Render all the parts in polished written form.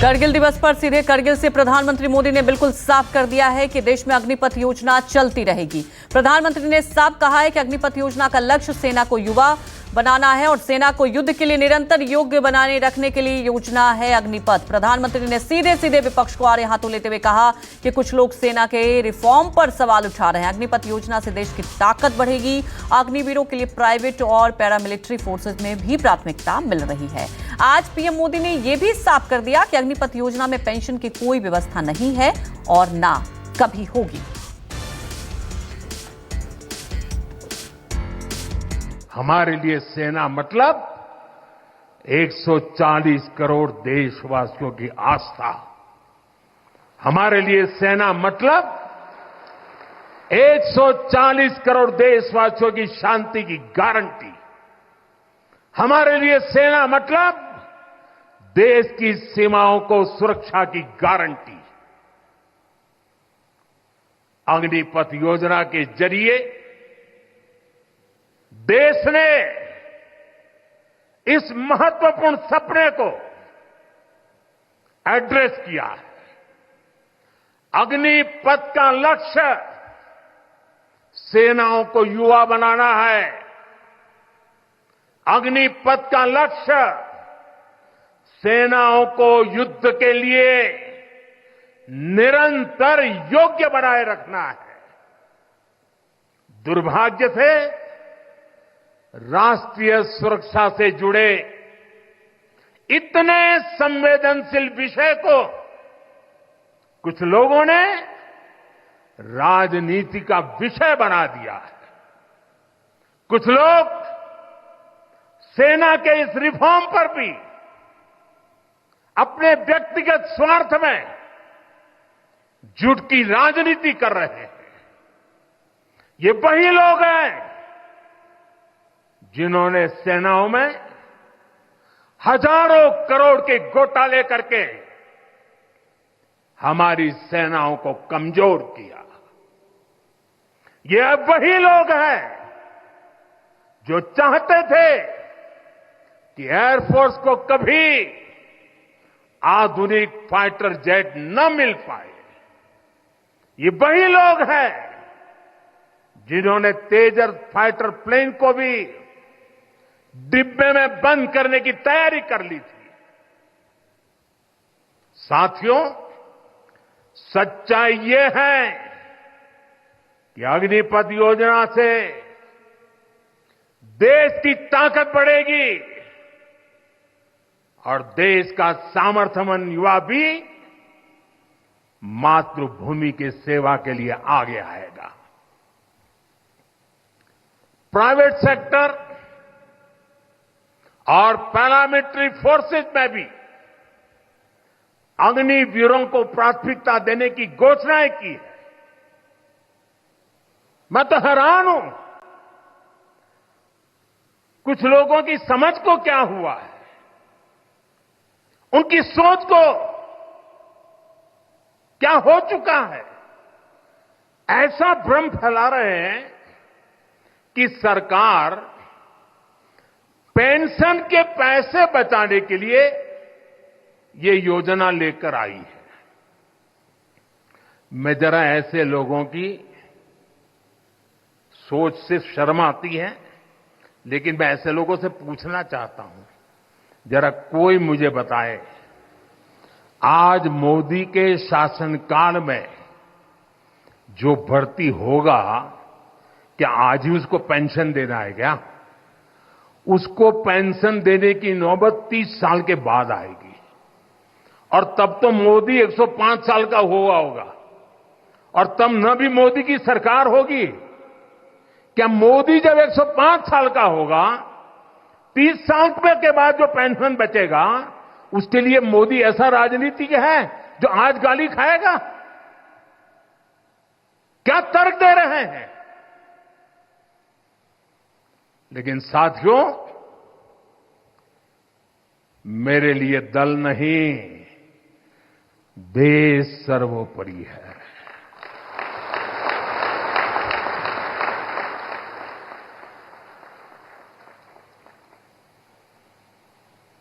करगिल दिवस पर सीधे करगिल से प्रधानमंत्री मोदी ने बिल्कुल साफ कर दिया है कि देश में अग्निपथ योजना चलती रहेगी। प्रधानमंत्री ने साफ कहा है कि अग्निपथ योजना का लक्ष्य सेना को युवा बनाना है और सेना को युद्ध के लिए निरंतर योग्य बनाने रखने के लिए योजना है अग्निपथ। प्रधानमंत्री ने सीधे सीधे विपक्ष को आड़े हाथों लेते हुए कहा कि कुछ लोग सेना के रिफॉर्म पर सवाल उठा रहे हैं। अग्निपथ योजना से देश की ताकत बढ़ेगी। अग्निवीरों के लिए प्राइवेट और पैरामिलिट्री फोर्सेज में भी प्राथमिकता मिल रही है। आज पीएम मोदी ने यह भी साफ कर दिया कि अग्निपथ योजना में पेंशन की कोई व्यवस्था नहीं है और ना कभी होगी। हमारे लिए सेना मतलब 140 करोड़ देशवासियों की आस्था। हमारे लिए सेना मतलब 140 करोड़ देशवासियों की शांति की गारंटी। हमारे लिए सेना मतलब देश की सीमाओं को सुरक्षा की गारंटी। अग्निपथ योजना के जरिए देश ने इस महत्वपूर्ण सपने को एड्रेस किया है। अग्निपथ का लक्ष्य सेनाओं को युवा बनाना है। अग्निपथ का लक्ष्य सेनाओं को युद्ध के लिए निरंतर योग्य बनाए रखना है। दुर्भाग्य से राष्ट्रीय सुरक्षा से जुड़े इतने संवेदनशील विषय को कुछ लोगों ने राजनीति का विषय बना दिया है। कुछ लोग सेना के इस रिफॉर्म पर भी अपने व्यक्तिगत स्वार्थ में झूठ की राजनीति कर रहे हैं। ये वही लोग हैं जिन्होंने सेनाओं में हजारों करोड़ के घोटाले करके हमारी सेनाओं को कमजोर किया। ये वही लोग हैं जो चाहते थे कि एयरफोर्स को कभी आधुनिक फाइटर जेट न मिल पाए। ये वही लोग हैं जिन्होंने तेजस फाइटर प्लेन को भी डिब्बे में बंद करने की तैयारी कर ली थी। साथियों, सच्चाई ये है कि अग्निपथ योजना से देश की ताकत बढ़ेगी और देश का सामर्थ्यवान युवा भी मातृभूमि की सेवा के लिए आगे आएगा। प्राइवेट सेक्टर और पैरामिलिट्री फोर्सेज में भी अग्निवीरों को प्राथमिकता देने की घोषणाएं की है। मैं तो हैरान हूं, कुछ लोगों की समझ को क्या हुआ है, उनकी सोच को क्या हो चुका है। ऐसा भ्रम फैला रहे हैं कि सरकार पेंशन के पैसे बचाने के लिए ये योजना लेकर आई है। मैं जरा ऐसे लोगों की सोच से शर्म आती है, लेकिन मैं ऐसे लोगों से पूछना चाहता हूं, जरा कोई मुझे बताए, आज मोदी के शासनकाल में जो भर्ती होगा, क्या आज ही उसको पेंशन देना है क्या? उसको पेंशन देने की नौबत 30 साल के बाद आएगी और तब तो मोदी 105 साल का हुआ होगा और तब न भी मोदी की सरकार होगी। क्या मोदी जब 105 साल का होगा, 30 साल के बाद जो पेंशन बचेगा, उसके लिए मोदी ऐसा राजनीतिक है जो आज गाली खाएगा? क्या तर्क दे रहे हैं? लेकिन साथियों, मेरे लिए दल नहीं, देश सर्वोपरि है।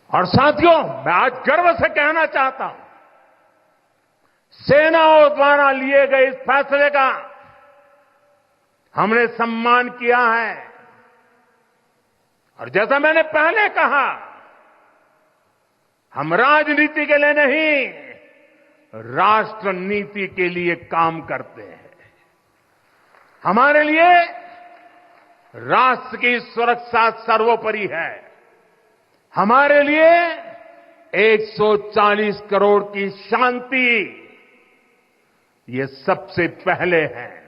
और साथियों, मैं आज गर्व से कहना चाहता हूं सेनाओं द्वारा लिए गए इस फैसले का हमने सम्मान किया है। और जैसा मैंने पहले कहा, हम राजनीति के लिए नहीं, राष्ट्र नीति के लिए काम करते हैं। हमारे लिए राष्ट्र की सुरक्षा सर्वोपरि है। हमारे लिए 140 करोड़ की शांति ये सबसे पहले है।